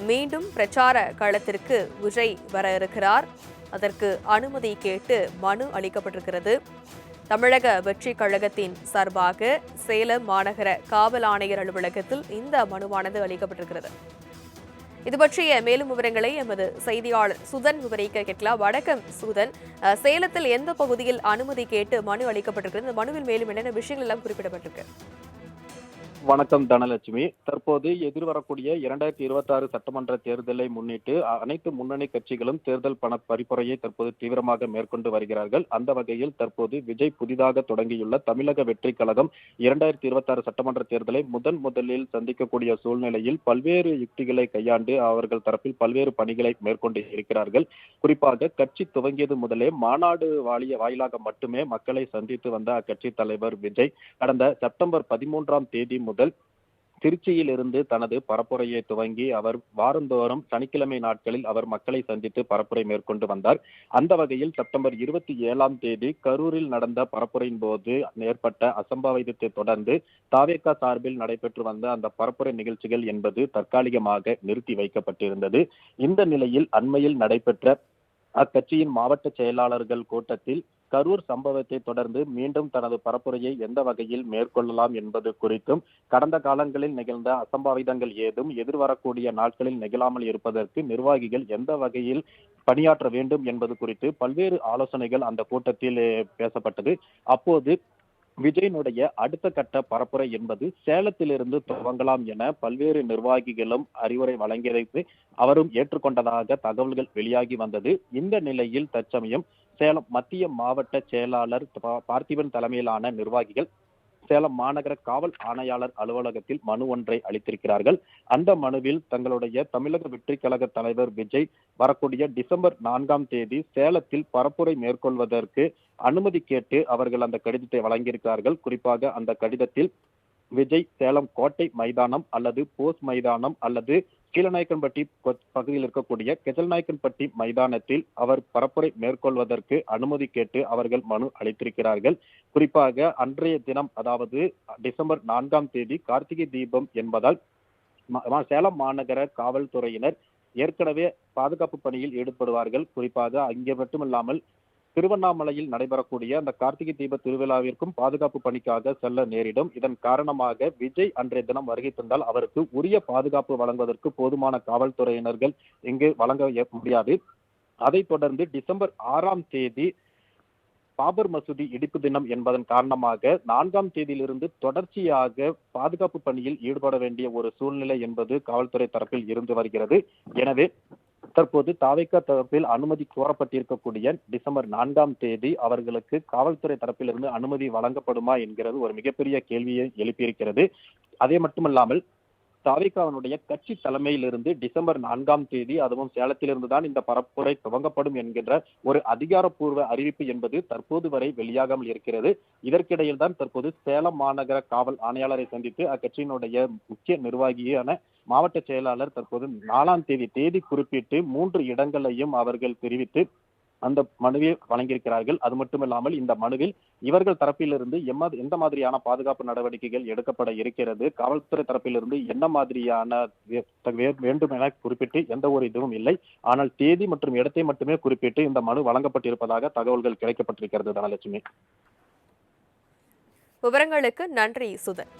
மீண்டும் பிரச்சார களத்திற்கு விஜய் வர இருக்கிறார். அதற்கு அனுமதி கேட்டு மனு அளிக்கப்பட்டிருக்கிறது. தமிழக வெற்றி கழகத்தின் சார்பாக சேலம் மாநகர காவல் ஆணையர் அலுவலகத்தில் இந்த மனுவானது அளிக்கப்பட்டிருக்கிறது. இது பற்றிய மேலும் விவரங்களை எமது செய்தியாளர் சுதன் விவரிக்க கேட்கலாம். வணக்கம் சுதன். சேலத்தில் எந்த பகுதியில் அனுமதி கேட்டு மனு அளிக்கப்பட்டிருக்கிறது? இந்த மனுவில் மேலும் என்னென்ன விஷயங்கள் எல்லாம் குறிப்பிடப்பட்டிருக்கு? வணக்கம் தனலட்சுமி. தற்போது எதிர்வரக்கூடிய 2026 சட்டமன்ற தேர்தலை முன்னிட்டு அனைத்து முன்னணி கட்சிகளும் தேர்தல் பண பரிப்புரையை தற்போது தீவிரமாக மேற்கொண்டு வருகிறார்கள். அந்த வகையில் தற்போது விஜய் புதிதாக தொடங்கியுள்ள தமிழக வெற்றி கழகம் 2026 சட்டமன்ற தேர்தலை முதலில் சந்திக்கக்கூடிய சூழ்நிலையில் பல்வேறு யுக்திகளை கையாண்டு அவர்கள் தரப்பில் பல்வேறு பணிகளை மேற்கொண்டு இருக்கிறார்கள். குறிப்பாக கட்சி துவங்கியது முதலே மாநாடு வாயிலாக மட்டுமே மக்களை சந்தித்து வந்த அக்கட்சி தலைவர் விஜய் கடந்த செப்டம்பர் 13ஆம் தேதி முதல் திருச்சியில் இருந்து தனது பரப்புரையை துவங்கி அவர் வாரந்தோறும் சனிக்கிழமை நாட்களில் அவர் மக்களை சந்தித்து பரப்புரை மேற்கொண்டு வந்தார். அந்த வகையில் செப்டம்பர் 27ஆம் தேதி கரூரில் நடந்த பரப்புரையின் போது ஏற்பட்ட அசம்பாவிதத்தை தொடர்ந்து தாவேகா சார்பில் நடைபெற்று வந்த அந்த பரப்புரை நிகழ்ச்சிகள் என்பது தற்காலிகமாக நிறுத்தி வைக்கப்பட்டிருந்தது. இந்த நிலையில் அண்மையில் நடைபெற்ற அக்கட்சியின் மாவட்ட செயலாளர்கள் கூட்டத்தில் கரூர் சம்பவத்தை தொடர்ந்து மீண்டும் தனது பரப்புரையை எந்த வகையில் மேற்கொள்ளலாம் என்பது குறித்தும் கடந்த காலங்களில் நிகழ்ந்த அசம்பாவிதங்கள் ஏதும் எதிர்வரக்கூடிய நாட்களில் நிகழாமல் இருப்பதற்கு நிர்வாகிகள் எந்த வகையில் பணியாற்ற வேண்டும் என்பது குறித்து பல்வேறு ஆலோசனைகள் அந்த கூட்டத்தில் பேசப்பட்டது. அப்போது விஜயனுடைய அடுத்த கட்ட பரப்புரை என்பது சேலத்திலிருந்து துவங்கலாம் என பல்வேறு நிர்வாகிகளும் அறிவுரை வழங்கியதை அவரும் ஏற்றுக்கொண்டதாக தகவல்கள் வெளியாகி வந்தது. இந்த நிலையில் தற்சமயம் சேலம் மத்திய மாவட்ட செயலாளர் பார்த்திபன் தலைமையிலான நிர்வாகிகள் சேலம் மாநகர காவல் ஆணையாளர் அலுவலகத்தில் மனு ஒன்றை அளித்திருக்கிறார்கள். அந்த மனுவில் தங்களுடைய தமிழக வெற்றி கழக தலைவர் விஜய் வரக்கூடிய டிசம்பர் 4ஆம் தேதி சேலத்தில் பரப்புரை மேற்கொள்வதற்கு அனுமதி கேட்டு அவர்கள் அந்த கடிதத்தை வழங்கியிருக்கிறார்கள். குறிப்பாக அந்த கடிதத்தில் விஜய் சேலம் கோட்டை மைதானம் அல்லது போஸ் மைதானம் அல்லது கீழநாயக்கன்பட்டி பகுதியில் இருக்கக்கூடிய கெஜல்நாயக்கன்பட்டி மைதானத்தில் அவர் பரப்புரை மேற்கொள்வதற்கு அனுமதி கேட்டு அவர்கள் மனு அளித்திருக்கிறார்கள். குறிப்பாக அன்றைய தினம், அதாவது டிசம்பர் 4ஆம் தேதி கார்த்திகை தீபம் என்பதால் சேலம் மாநகர காவல்துறையினர் ஏற்கனவே பாதுகாப்பு பணியில் ஈடுபடுவார்கள். குறிப்பாக அங்கே மட்டுமில்லாமல் திருவண்ணாமலையில் நடைபெறக்கூடிய அந்த கார்த்திகை தீப திருவிழாவிற்கும் பாதுகாப்பு பணிக்காக செல்ல நேரிடும். இதன் காரணமாக விஜய் அன்றைய தினம் வருகை தந்தால் அவருக்கு உரிய பாதுகாப்பு வழங்குவதற்கு போதுமான காவல்துறையினர்கள் இங்கு வழங்க முடியாது. அதைத் தொடர்ந்து டிசம்பர் 6ஆம் தேதி பாபர் மசூதி இடிப்பு தினம் என்பதன் காரணமாக 4ஆம் தேதியிலிருந்து தொடர்ச்சியாக பாதுகாப்பு பணியில் ஈடுபட வேண்டிய ஒரு சூழ்நிலை என்பது காவல்துறை தரப்பில் இருந்து வருகிறது. எனவே தற்போது தாவேகா தரப்பில் அனுமதி கோரப்பட்டிருக்கக்கூடிய டிசம்பர் 4ஆம் தேதி அவர்களுக்கு காவல்துறை தரப்பிலிருந்து அனுமதி வழங்கப்படுமா என்கிறது ஒரு மிகப்பெரிய கேள்வியை எழுப்பியிருக்கிறது. அதே மட்டுமல்லாமல் தாவேகாவினுடைய கட்சி தலைமையிலிருந்து டிசம்பர் 4ஆம் தேதி அதுவும் சேலத்திலிருந்து தான் இந்த பரப்புரை துவங்கப்படும் என்கின்ற ஒரு அதிகாரப்பூர்வ அறிவிப்பு என்பது தற்போது வரை வெளியாகாமல் இருக்கிறது. இதற்கிடையில் தான் தற்போது சேலம் மாநகர காவல் ஆணையாளரை சந்தித்து அக்கட்சியினுடைய முக்கிய நிர்வாகியான மாவட்ட செயலாளர் தற்போது 4ஆம் தேதி குறிப்பிட்டு 3 இடங்களையும் அவர்கள் தெரிவித்து அந்த மனுவை வழங்கியிருக்கிறார்கள். அது மட்டுமில்லாமல் இந்த மனுவில் இவர்கள் தரப்பிலிருந்து எந்த மாதிரியான பாதுகாப்பு நடவடிக்கைகள் எடுக்கப்பட இருக்கிறது, காவல்துறை தரப்பிலிருந்து என்ன மாதிரியான வேண்டும் என குறிப்பிட்டு எந்த ஒரு இதுவும் இல்லை. ஆனால் தேதி மற்றும் இடத்தை மட்டுமே குறிப்பிட்டு இந்த மனு வழங்கப்பட்டிருப்பதாக தகவல்கள் கிடைக்கப்பட்டிருக்கிறது. தனலட்சுமி, விவரங்களுக்கு நன்றி சுதன்.